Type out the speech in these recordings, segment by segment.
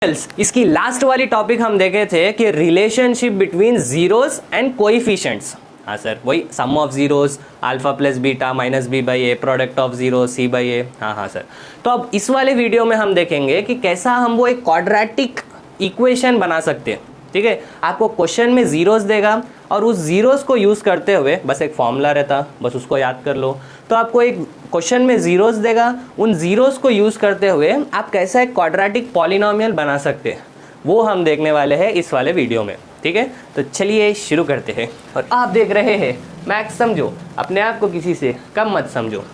इसकी लास्ट वाली टॉपिक हम देखे थे कि relationship between zeros and coefficients. हाँ सर, वही sum of zeros alpha plus beta minus b by a, product of zero c by a. हाँ सर। तो अब इस वाले वीडियो में हम देखेंगे कि कैसा हम वो एक क्वाड्रेटिक इक्वेशन बना सकते हैं। ठीक है, आपको क्वेश्चन में जीरोस देगा और उस जीरोस को यूज़ करते हुए, बस एक फॉर्मूला रहता, बस उसको याद कर लो। तो आपको एक क्वेश्चन में जीरोस देगा, उन जीरोस को यूज़ करते हुए आप कैसा एक क्वाड्रेटिक पॉलिनोमियल बना सकते हैं, वो हम देखने वाले हैं इस वाले वीडियो में। ठीक है, तो चलिए शुरू करते हैं। और आप देख रहे हैं मैथ्स समझो, अपने आप को किसी से कम मत समझो।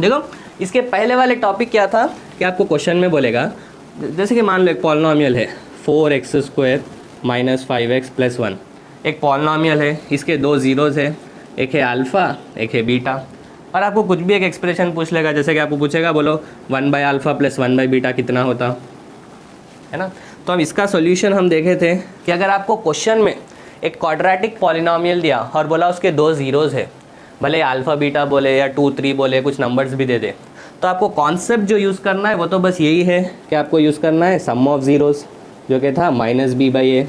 देखो, इसके पहले वाले टॉपिक क्या था कि आपको क्वेश्चन में बोलेगा, जैसे कि मान लो एक पॉलिनोमियल है 4x² माइनस 5x प्लस 1। एक पॉलिनोमियल है, इसके दो जीरोस है, एक है अल्फ़ा एक है बीटा। और आपको कुछ भी एक एक्सप्रेशन पूछ लेगा, जैसे कि आपको पूछेगा बोलो 1/α प्लस 1/बीटा कितना होता है ना। तो अब इसका सॉल्यूशन हम देखे थे कि अगर आपको क्वेश्चन में एक क्वाड्रेटिक पॉलिनोमियल दिया और बोला उसके दो जीरोस है, भले अल्फ़ा बीटा बोले या 2 3 बोले, कुछ नंबर्स भी दे दे, तो आपको कॉन्सेप्ट जो यूज़ करना है वो तो बस यही है कि आपको यूज़ करना है सम ऑफ जीरोस, जो कि था -b/a।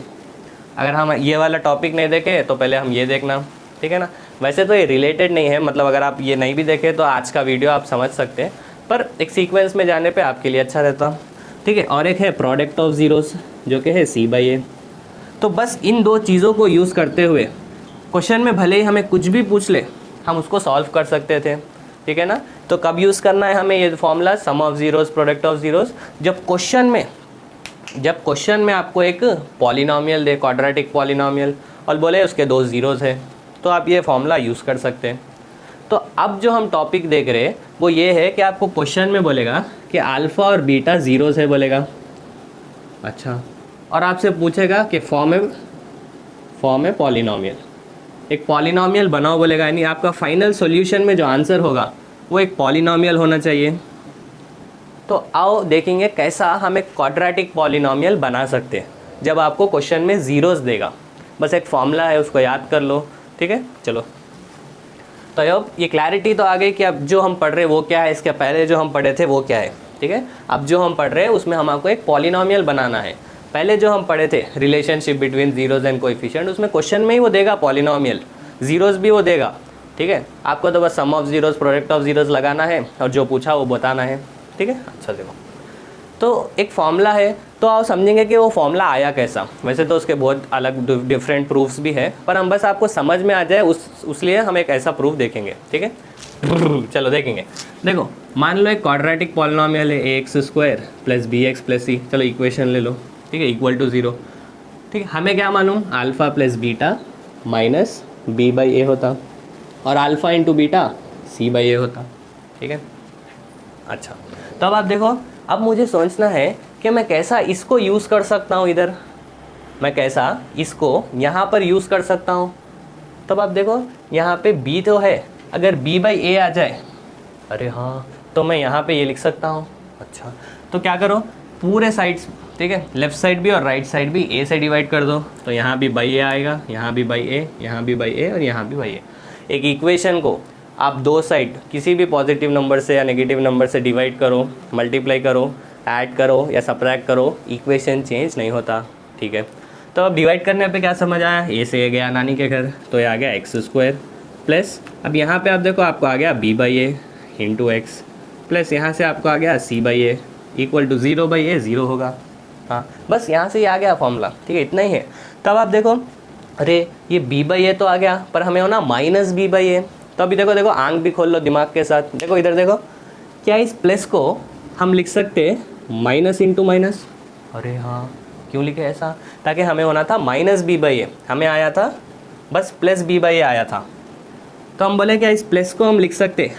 अगर हम ये वाला टॉपिक नहीं देखे तो पहले हम ये देखना, ठीक है ना। वैसे तो ये रिलेटेड नहीं है, मतलब अगर आप ये नहीं भी देखें तो आज का वीडियो आप समझ सकते हैं, पर एक सीक्वेंस में जाने पे आपके लिए अच्छा रहता। ठीक है, और एक है प्रोडक्ट ऑफ जीरोस, जो कि है c/a। तो बस इन दो चीज़ों को यूज़ करते हुए क्वेश्चन में भले ही हमें कुछ भी पूछ ले, हम उसको सॉल्व कर सकते थे। ठीक है ना। तो कब यूज़ करना है हमें ये formula some of zeros product of zeros, जब क्वेश्चन में आपको एक पॉलिनोमियल दे, क्वाड्रेटिक पॉलिनोमियल, और बोले उसके दो जीरोस है, तो आप ये फॉर्मूला यूज़ कर सकते हैं। तो अब जो हम टॉपिक देख रहे हैं वो ये है कि आपको क्वेश्चन में बोलेगा कि अल्फ़ा और बीटा जीरोस है बोलेगा, अच्छा, और आपसे पूछेगा कि फॉर्म है पॉलिनोमियल, एक पॉलिनोमियल बनाओ बोलेगा, यानी आपका फाइनल सॉल्यूशन में जो आंसर होगा वो एक पॉलिनोमियल होना चाहिए। तो आओ देखेंगे कैसा हम एक क्वाड्रेटिक पॉलिनोमियल बना सकते हैं जब आपको क्वेश्चन में जीरोस देगा। बस एक फॉर्मूला है, उसको याद कर लो। ठीक है, चलो। तो अब ये क्लैरिटी तो आ गई कि अब जो हम पढ़ रहे हैं वो क्या है, इसके पहले जो हम पढ़े थे वो क्या है। ठीक है, अब जो हम पढ़ रहे हैं उसमें हमको एक पॉलिनोमियल बनाना है। पहले जो हम पढ़े थे relationship between zeros and coefficient, उसमें क्वेश्चन में ही वो देगा पॉलिनोमियल, जीरोस भी वो देगा। ठीक है, आपको तो बस sum of zeros product of zeros लगाना है और जो पूछा वो बताना है। ठीक है, अच्छा देखो, तो एक फॉर्मूला है, तो आप समझेंगे कि वो फॉर्मूला आया कैसा। वैसे तो उसके बहुत अलग डिफरेंट प्रूफ्स भी है, पर हम बस आपको समझ में आ जाए उसलिए हम एक ऐसा प्रूफ देखेंगे। ठीक है, चलो देखेंगे। देखो, मान लो एक क्वाड्रेटिक पॉलिनोमियल है ax² plus bx plus c, चलो इक्वेशन ले लो। ठीक है, इक्वल टू 0। ठीक है, हमें क्या मालूम, alpha plus beta minus b/a होता, और अल्फ़ा इंटू बीटा c/a होता। ठीक है, अच्छा, तो अब आप देखो, अब मुझे सोचना है कि मैं कैसा इसको यूज़ कर सकता हूँ, इधर मैं कैसा इसको यहाँ पर यूज़ कर सकता हूँ। तब आप देखो, यहाँ पे b तो है, अगर b/a आ जाए, अरे हाँ, तो मैं यहाँ पे ये लिख सकता हूँ। अच्छा, तो क्या करो, पूरे साइड्स, ठीक है, लेफ़्ट साइड भी और राइट साइड भी a से डिवाइड कर दो, तो यहाँ भी a आएगा, यहाँ भी a, यहाँ भी a और यहाँ भी a। एक इक्वेशन को आप दो साइड किसी भी पॉजिटिव नंबर से या नेगेटिव नंबर से डिवाइड करो, मल्टीप्लाई करो, ऐड करो या सब्ट्रैक्ट करो, इक्वेशन चेंज नहीं होता। ठीक है, तो अब डिवाइड करने पे क्या समझ आया, ए से गया नानी के घर, तो ये आ गया x² प्लस, अब यहाँ पे आप देखो आपको आ गया b/a इंटू एक्स, प्लस यहाँ से आपको आ गया c/a इक्वल टू 0/a, 0 होगा। हाँ, बस यहाँ से ही आ गया फॉर्मूला। ठीक है, इतना ही है। तब आप देखो, अरे ये b/a तो आ गया, पर हमें होना -b/a। तो अभी देखो आंख भी खोल लो दिमाग के साथ, देखो इधर देखो, क्या इस प्लस को हम लिख सकते माइनस इंटू माइनस। अरे हाँ, क्यों लिखे ऐसा, ताकि हमें होना था -b/a, हमें आया था बस प्लस b/a आया था। तो हम बोले क्या इस प्लस को हम लिख सकते,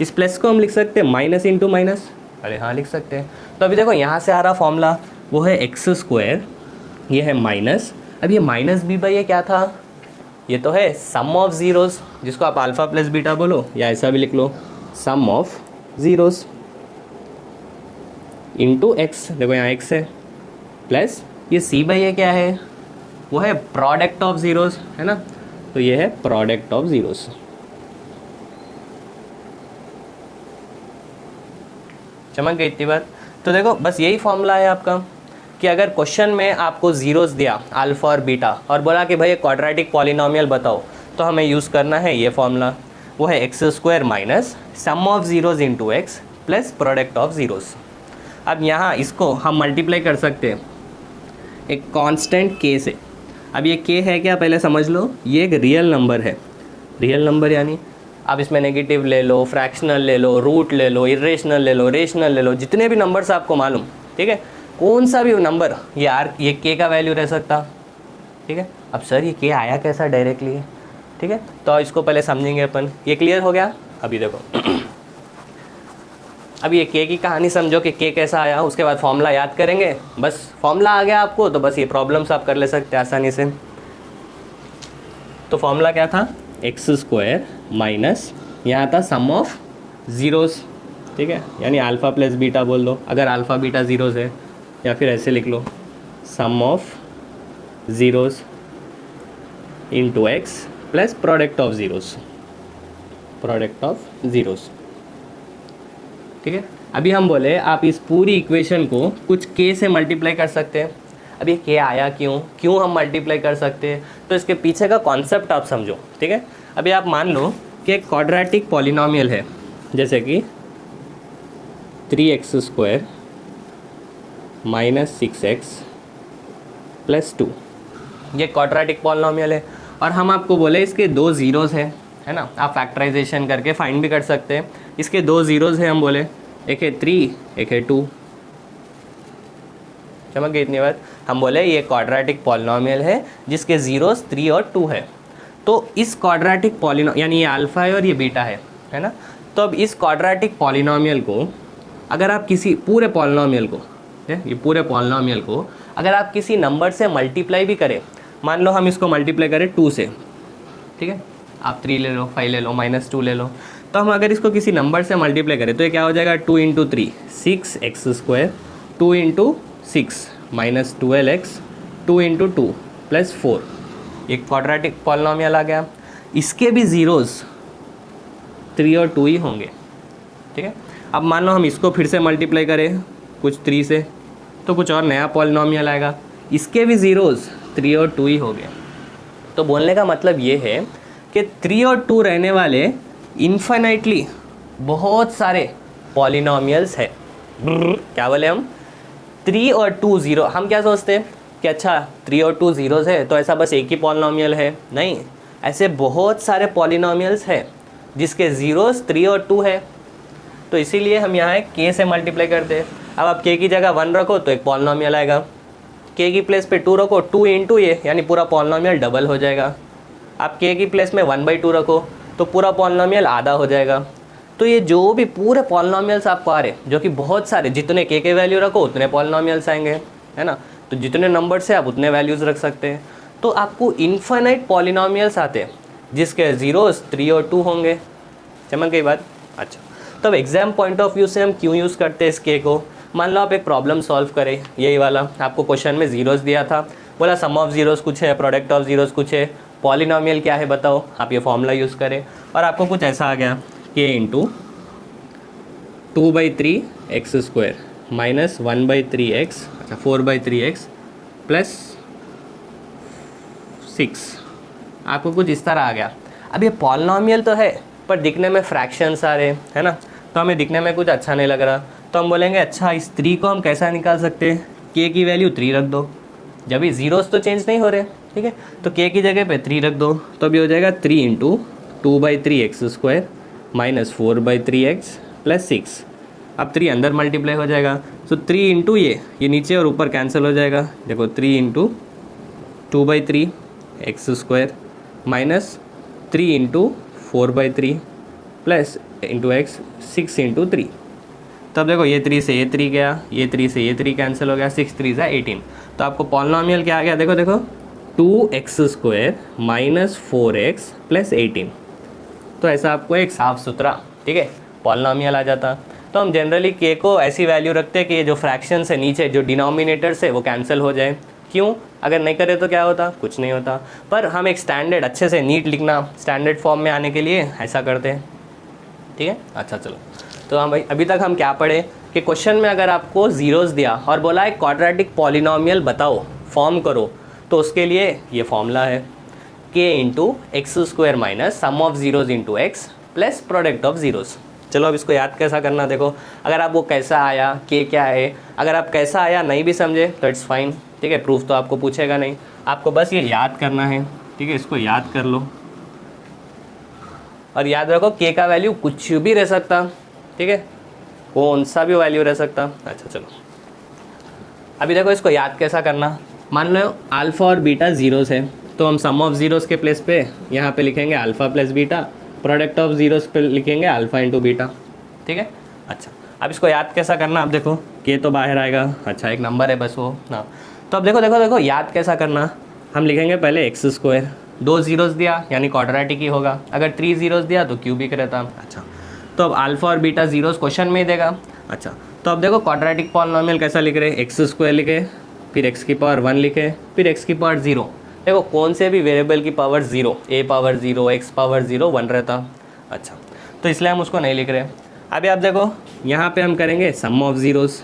इस प्लस को हम लिख सकते माइनस इंटू माइनस। अरे हाँ, लिख सकते हैं। तो अभी देखो यहाँ से आ रहा फॉर्मूला, वो है x², ये है माइनस, अब ये -b/a क्या था, ये तो है सम ऑफ जीरोस, जिसको आप अल्फ़ा प्लस बीटा बोलो या ऐसा भी लिख लो, sum of zeros into x, देखो यहाँ x है, प्लस ये c/a क्या है, वो है प्रोडक्ट ऑफ जीरोस, है ना, तो ये है प्रोडक्ट ऑफ जीरोस। चमक गई इतनी बात। तो देखो बस यही फॉर्मूला है आपका। कि अगर क्वेश्चन में आपको ज़ीरोस दिया अल्फ़ा और बीटा और बोला कि भाई एक क्वाड्रेटिक पॉलिनोमियल बताओ, तो हमें यूज़ करना है ये फॉर्मूला, वो है x square minus sum of zeros into x plus product of zeros. अब यहाँ इसको हम मल्टीप्लाई कर सकते हैं एक कांस्टेंट के से। अब ये के है क्या पहले समझ लो, ये एक रियल नंबर है। रियल नंबर यानी आप इसमें नेगेटिव ले लो, फ्रैक्शनल ले लो, रूट ले लो, इरेशनल ले लो, रेशनल ले लो, जितने भी नंबर्स आपको मालूम, ठीक है, कौन सा भी नंबर ये के का वैल्यू रह सकता, ठीक है। अब सर ये के आया कैसा डायरेक्टली, ठीक है, तो इसको पहले समझेंगे अपन। ये क्लियर हो गया। अभी देखो अब ये के की कहानी समझो कि के कैसा आया, उसके बाद फॉर्मूला याद करेंगे, बस फॉर्मूला आ गया आपको तो बस ये प्रॉब्लम्स आप कर ले सकते हैं आसानी से। तो फॉर्मूला क्या था, एक्स स्क्वायर माइनस यहाँ था सम ऑफ ज़ीरोज़, ठीक है, यानी अल्फ़ा प्लस बीटा बोल दो अगर अल्फ़ा बीटा ज़ीरोज़ है, या फिर ऐसे लिख लो sum of zeros into x plus product of zeros, product of zeros, ठीक है। अभी हम बोले आप इस पूरी इक्वेशन को कुछ के से मल्टीप्लाई कर सकते हैं। अब ये के आया क्यों हम मल्टीप्लाई कर सकते हैं, तो इसके पीछे का कॉन्सेप्ट आप समझो, ठीक है। अभी आप मान लो कि एक क्वाड्रेटिक पॉलिनोमियल है, जैसे कि 3x square minus 6x plus 2, ये क्वाड्रेटिक पॉलिनोमियल है और हम आपको बोले इसके दो ज़ीरोज़ है ना, आप फैक्टराइजेशन करके फाइंड भी कर सकते हैं। इसके दो ज़ीरोज़ है, हम बोले एक है 3 एक है 2, समझ गए इतनी बात। हम बोले ये क्वाड्रेटिक पॉलिनोमियल है जिसके ज़ीरोज़ 3 और 2 है। तो इस क्वाड्रेटिक पॉलिनोमियल यानी ये अल्फ़ा है और ये बीटा है ना, तो अब इस क्वाड्रेटिक पॉलिनोमियल को अगर आप किसी पूरे पॉलिनोमियल को, ये पूरे पॉलिनोमियल को अगर आप किसी नंबर से मल्टीप्लाई भी करें, मान लो हम इसको मल्टीप्लाई करें 2 से, ठीक है, आप 3 ले लो, 5 ले लो, -2 ले लो, तो हम अगर इसको किसी नंबर से मल्टीप्लाई करें तो ये क्या हो जाएगा, 2 into 3 6x square, 2 into 6 minus 12x, 2 into 2 plus 4, एक क्वाड्रेटिक पॉलिनोमियल आ गया। इसके भी ज़ीरोज़ 3 और 2 ही होंगे, ठीक है। अब मान लो हम इसको फिर से मल्टीप्लाई करें कुछ 3 से, तो कुछ और नया पॉलिनोमियल आएगा, इसके भी ज़ीरोज़ 3 और 2 ही हो गए। तो बोलने का मतलब ये है कि 3 और 2 रहने वाले इन्फिनिटली बहुत सारे पॉलिनोमियल्स है। क्या बोले हम, 3 और 2 ज़ीरो, हम क्या सोचते हैं कि अच्छा 3 और 2 ज़ीरोज़ है तो ऐसा बस एक ही पॉलिनोमियल है, नहीं, ऐसे बहुत सारे पॉलिनोमियल्स है जिसके ज़ीरोज़ 3 और 2 है। तो इसीलिए हम यहाँ के से मल्टीप्लाई करते हैं। अब आप के की जगह 1 रखो तो एक पॉलिनोमियल आएगा, के की प्लेस पे 2 रखो, 2 इंटू ये यानी पूरा पॉलिनोमियल डबल हो जाएगा। आप के की प्लेस में 1/2 रखो तो पूरा पॉलिनोमियल आधा हो जाएगा। तो ये जो भी पूरे पॉलिनोमियल्स आपको आ रहे, जो कि बहुत सारे, जितने के वैल्यू रखो उतने पॉलिनोमियल्स आएंगे, है ना, तो जितने नंबर से आप उतने वैल्यूज़ रख सकते हैं। तो आपको इन्फिनिट पॉलिनोमियल्स आते हैं जिसके ज़ीरोज़ 3 और 2 होंगे। समझ गई बात। अच्छा, तो अब एग्ज़ाम पॉइंट ऑफ व्यू से हम क्यों यूज़ करते हैं इस के को। मान लो आप एक प्रॉब्लम सॉल्व करें, यही वाला आपको क्वेश्चन में ज़ीरोज़ दिया था, बोला सम ऑफ ज़ीरोज़ कुछ है, प्रोडक्ट ऑफ ज़ीरोज़ कुछ है, पॉलिनोमियल क्या है बताओ, आप ये फॉर्मूला यूज़ करें और आपको कुछ ऐसा आ गया के into 2/3x square minus 1/3x, अच्छा 4/3x प्लस 6, आपको कुछ इस तरह आ गया। अब ये पॉलिनोमियल तो है पर दिखने में फ्रैक्शंस आ रहे हैं, है ना, तो हमें दिखने में कुछ अच्छा नहीं लग रहा, तो हम बोलेंगे अच्छा इस 3 को हम कैसा निकाल सकते हैं, के की वैल्यू 3 रख दो, जब ये ज़ीरोज़ तो चेंज नहीं हो रहे, ठीक है, तो के की जगह पे 3 रख दो, तो अभी हो जाएगा 3 into 2/3x square minus 4/3x plus 6। अब 3 अंदर मल्टीप्लाई हो जाएगा, तो 3 इंटू ये नीचे और ऊपर कैंसिल हो जाएगा। देखो 3 into 2/3x square minus 3 into 4/3 plus into x 6 into 3। तब देखो ये 3 से ये 3 गया, ये 3 से ये 3 कैंसिल हो गया, 6 3 सा 18। तो आपको पॉलिनोमियल क्या आ गया, देखो देखो 2x square minus 4x plus 18। तो ऐसा आपको एक साफ सुथरा, ठीक है, पॉलिनोमियल आ जाता। तो हम जनरली के को ऐसी वैल्यू रखते हैं कि ये जो फ्रैक्शन है नीचे जो डिनोमिनेटर से वो कैंसिल हो जाए। क्यों, अगर नहीं करे तो क्या होता, कुछ नहीं होता, पर हम एक स्टैंडर्ड अच्छे से नीट लिखना, स्टैंडर्ड फॉर्म में आने के लिए ऐसा करते हैं, ठीक है। अच्छा चलो, तो हम भाई अभी तक हम क्या पढ़े, कि क्वेश्चन में अगर आपको ज़ीरोस दिया और बोला है क्वाड्रेटिक पॉलिनोमियल बताओ, फॉर्म करो, तो उसके लिए ये फॉर्मूला है k into x square minus sum of zeros into x plus product of zeros. चलो अब इसको याद कैसा करना देखो, अगर आपको कैसा आया, k क्या है, अगर आप कैसा आया नहीं भी समझे तो इट्स फाइन, ठीक है, प्रूफ तो आपको पूछेगा नहीं, आपको बस ये याद करना है, ठीक है, इसको याद कर लो और याद रखो k का वैल्यू कुछ भी रह सकता, ठीक है, कौन सा भी वैल्यू रह सकता। अच्छा चलो अभी देखो इसको याद कैसा करना, मान लो अल्फ़ा और बीटा ज़ीरोस है तो हम सम ऑफ ज़ीरोस के प्लेस पे यहाँ पे लिखेंगे alpha plus beta, product of zeros पे लिखेंगे अल्फ़ा इंटू बीटा, ठीक है। अच्छा अब इसको याद कैसा करना, अब देखो के तो बाहर आएगा, अच्छा एक नंबर है बस वो ना, तो अब देखो देखो देखो याद कैसा करना, हम लिखेंगे पहले एक्स स्क्वायर, 2 ज़ीरोस दिया यानी क्वाड्रेटिक ही होगा, अगर 3 ज़ीरोस दिया तो क्यूबिक रहता। अच्छा तो अब अल्फ़ा और बीटा ज़ीरोस क्वेश्चन में ही देगा। अच्छा तो अब देखो क्वाड्रेटिक पॉलिनोमियल कैसा लिख रहे हैं, एक्स स्क्वायर लिखे, फिर एक्स की पावर 1 लिखे, फिर एक्स की पावर 0, देखो कौन से भी वेरिएबल की पावर 0, ए पावर 0, एक्स पावर 0, 1 रहता। अच्छा तो इसलिए हम उसको नहीं लिख रहे। अभी आप देखो यहाँ पे हम करेंगे सम ऑफ ज़ीरोस,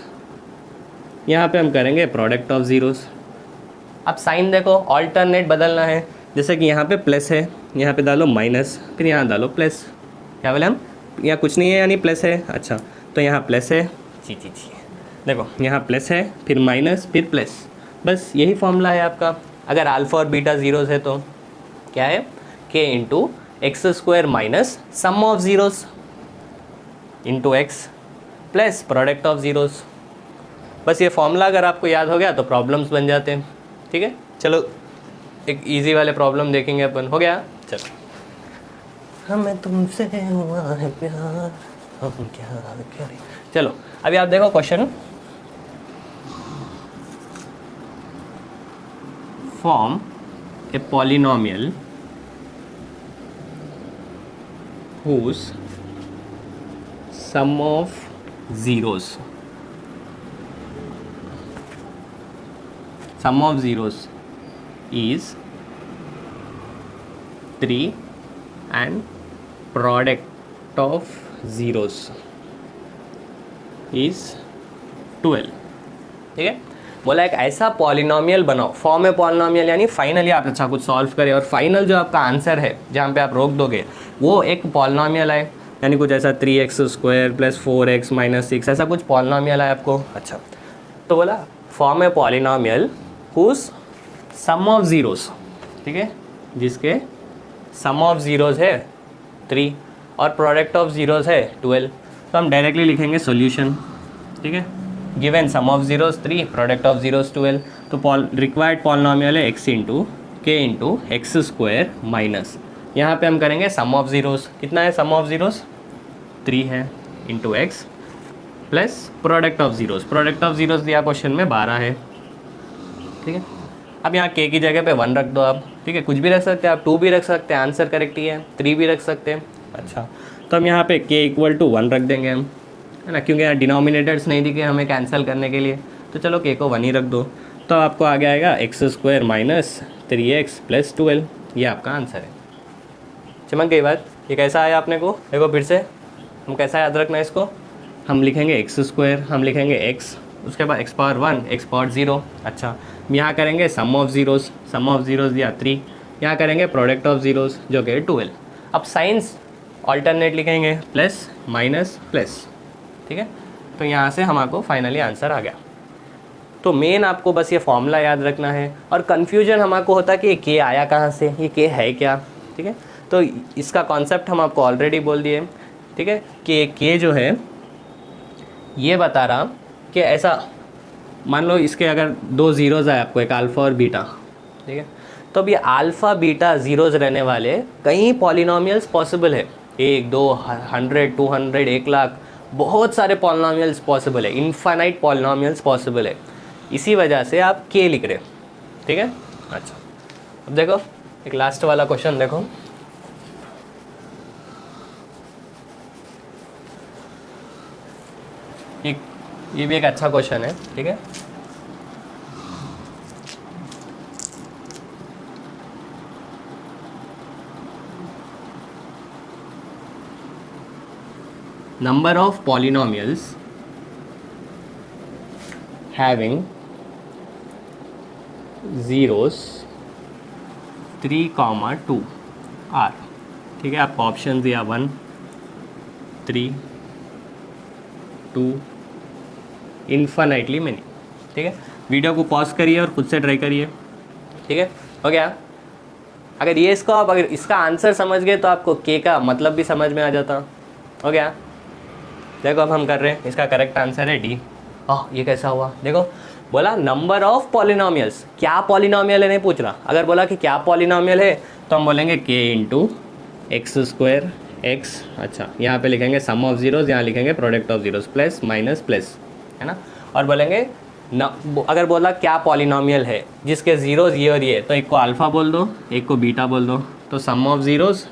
यहाँ पे हम करेंगे प्रोडक्ट ऑफ ज़ीरोस। अब साइन देखो ऑल्टरनेट बदलना है, जैसे कि यहाँ पे प्लस है, यहाँ पे डालो माइनस, फिर यहाँ डालो प्लस, क्या बोले हम, यहाँ कुछ नहीं है यानी प्लस है। अच्छा तो यहाँ प्लस है, जी देखो यहाँ प्लस है, फिर माइनस, फिर प्लस, बस यही फॉर्मूला है आपका। अगर अल्फ़ा और बीटा ज़ीरोस है तो क्या है, के into x square minus sum of zeros into x plus product of zeros. बस ये फॉर्मूला अगर आपको याद हो गया तो प्रॉब्लम्स बन जाते हैं, ठीक है। चलो एक इजी वाले प्रॉब्लम देखेंगे अपन, हो गया, चलो। हमें तुमसे हुआ है प्यार, हम क्या करें। चलो अभी आप देखो question, form a polynomial whose sum of zeros is 3 and product of zeros is 12, ठीक है। बोला एक ऐसा पॉलिनोमियल बनाओ, फॉर्म है पॉलिनोमियल यानी फाइनली आप अच्छा कुछ सॉल्व करें और फाइनल जो आपका आंसर है जहाँ पे आप रोक दोगे वो एक पॉलिनोमियल है, यानी कुछ ऐसा 3x square plus 4x minus 6 ऐसा कुछ पॉलिनोमियल है आपको। अच्छा तो बोला फॉर्म है polynomial whose sum of zeros, ठीक है, जिसके सम ऑफ ज़ीरोस है 3 और प्रोडक्ट ऑफ ज़ीरोस है 12, तो हम डायरेक्टली लिखेंगे सॉल्यूशन, ठीक है। Given sum of zeros 3, product of zeros 12, तो रिक्वायर्ड पॉलिनोमियल है x into k into x square minus, यहाँ पे हम करेंगे सम ऑफ ज़ीरोस, कितना है सम ऑफ ज़ीरोस 3 है, into x plus product of zeros, product of zeros दिया क्वेश्चन में 12 है, ठीक है। अब यहाँ k की जगह पे 1 रख दो आप, ठीक है, कुछ भी रख सकते हैं आप, 2 भी रख सकते हैं, आंसर करेक्ट ही है, 3 भी रख सकते हैं। अच्छा तो हम यहाँ पे k इक्वल टू 1 रख देंगे हम, है ना, क्योंकि यहाँ डिनोमिनेटर्स नहीं दिखे हमें कैंसिल करने के लिए, तो चलो k को 1 ही रख दो, तो आपको आ जाएगा x square minus 3x plus 12, ये आपका आंसर है। चमक गई बात, ये कैसा आया आपने को, देखो फिर से हम कैसा याद रखना है इसको, हम लिखेंगे एक्स स्क्वायर, हम लिखेंगे x, उसके बाद x पावर 1, x पावर 0। अच्छा यहाँ करेंगे sum of zeros, sum of zeros दिया 3, यहाँ करेंगे प्रोडक्ट ऑफ ज़ीरोस जो कि 12। अब साइंस ऑल्टरनेट लिखेंगे प्लस माइनस प्लस, ठीक है, तो यहाँ से हमारे फाइनली आंसर आ गया। तो मेन आपको बस ये फॉर्मूला याद रखना है, और कन्फ्यूजन हमारे होता है कि ये के आया कहाँ से, ये के है क्या, ठीक है, तो इसका कॉन्सेप्ट हम आपको ऑलरेडी बोल दिए, ठीक है, कि के जो है ये बता रहा कि ऐसा मान लो इसके अगर 2 ज़ीरोज़ आए आपको, एक अल्फ़ा और बीटा, ठीक है, तो अब ये अल्फ़ा बीटा ज़ीरोज़ रहने वाले कई पॉलिनोमियल्स पॉसिबल है, 1 2 100 200 1 लाख, बहुत सारे पॉलिनोमियल्स पॉसिबल है, इनफाइनाइट पॉलिनोमियल्स पॉसिबल है, इसी वजह से आप के लिख रहे, ठीक है। अच्छा अब देखो एक लास्ट वाला क्वेश्चन देखो, ये भी एक अच्छा क्वेश्चन है, ठीक है। Number of polynomials having zeros 3, 2 आर। ठीक है, आपको ऑप्शन दिया 1, 3, 2, इन्फिनिटली मेनी। ठीक है, वीडियो को पॉज करिए और खुद से ट्राई करिए। ठीक है, हो गया। अगर ये इसको आप अगर इसका आंसर समझ गए तो आपको के का मतलब भी समझ में आ जाता। हो गया। देखो अब हम कर रहे हैं, इसका करेक्ट आंसर है डी। ये कैसा हुआ? देखो बोला नंबर ऑफ पॉलिनोमियल्स, क्या पॉलिनोमियल है नहीं पूछ रहा। अगर बोला कि क्या पॉलिनोमियल है तो हम बोलेंगे के इंटू एक्स स्क्वायर एक्स। अच्छा, यहाँ पे लिखेंगे सम ऑफ जीरोज़, यहाँ लिखेंगे product of zeros, plus minus plus, है ना। और बोलेंगे अगर बोला क्या पॉलिनोमियल है जिसके ज़ीरोज़ ये और ये, तो एक को अल्फ़ा बोल दो, एक को बीटा बोल दो। तो sum of zeros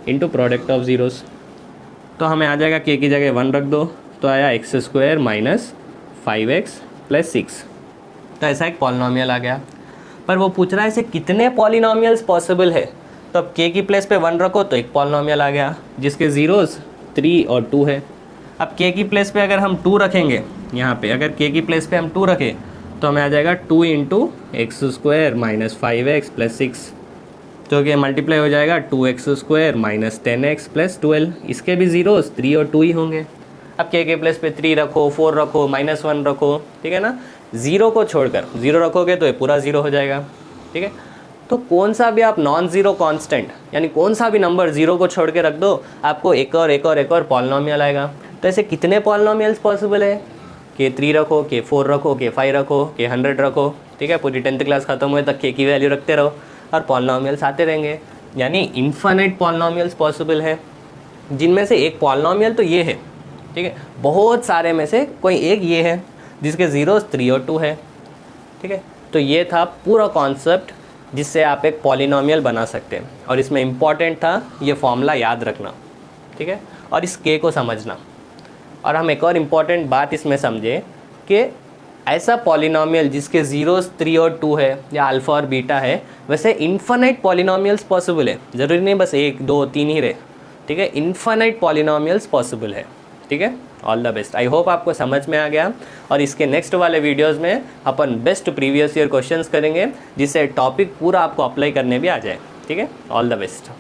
into product of zeros, तो हमें आ जाएगा के की जगह 1 रख दो, तो आया x square minus 5x plus 6। तो ऐसा एक पॉलिनोमियल आ गया। पर वो पूछ रहा है ऐसे कितने पॉलिनोमियल्स पॉसिबल है। तो अब के की प्लेस पे 1 रखो तो एक पॉलिनोमियल आ गया जिसके ज़ीरोज़ 3 और 2 है। अब के की प्लेस पे अगर हम 2 रखेंगे, यहाँ पे अगर के की प्लेस पे हम 2 रखें तो हमें आ जाएगा 2 into x square minus 5x plus 6, जो कि मल्टीप्लाई हो जाएगा 2x square minus 10x plus 12। इसके भी ज़ीरोज़ 3 और 2 ही होंगे। अब के प्लेस पे 3 रखो, 4 रखो, -1 रखो, ठीक है ना। ज़ीरो को छोड़कर 0 रखोगे तो ये पूरा 0 हो जाएगा। ठीक है, तो कौन सा भी आप नॉन ज़ीरो कांस्टेंट यानी कौन सा भी नंबर 0 को छोड़ के रख दो, आपको एक और पॉलिनोमियल आएगा। तो ऐसे कितने पॉलिनोमियल्स पॉसिबल है? के 3 रखो, के 4 रखो, के 5 रखो, के 100 रखो। ठीक है, पूरी 10th क्लास ख़त्म हुए तक के की वैल्यू रखते रहो और पॉलिनोमियल्स आते रहेंगे। यानी इन्फिनिट पॉलिनोमियल्स पॉसिबल है, जिनमें से एक पॉलिनोमियल तो ये है। ठीक है, बहुत सारे में से कोई एक ये है जिसके ज़ीरोज़ 3 और 2 है। ठीक है, तो ये था पूरा कॉन्सेप्ट जिससे आप एक पॉलिनोमियल बना सकते हैं। और इसमें इम्पॉर्टेंट था ये फॉर्मूला याद रखना। ठीक है, और इस के को समझना। और हम एक और इम्पॉर्टेंट बात इसमें समझे कि ऐसा पॉलिनोमियल जिसके ज़ीरोज़ 3 और 2 है या अल्फ़ा और बीटा है, वैसे इन्फिनिट पॉलिनोमियल्स पॉसिबल है। ज़रूरी नहीं बस 1, 2, 3 ही रहे। ठीक है, इन्फिनिट पॉलिनोमियल्स पॉसिबल है। ठीक है, all the best. I hope आपको समझ में आ गया। और इसके नेक्स्ट वाले वीडियोस में अपन बेस्ट प्रीवियस ईयर क्वेश्चंस करेंगे जिससे टॉपिक पूरा आपको अप्लाई करने भी आ जाए। ठीक है, ऑल द बेस्ट।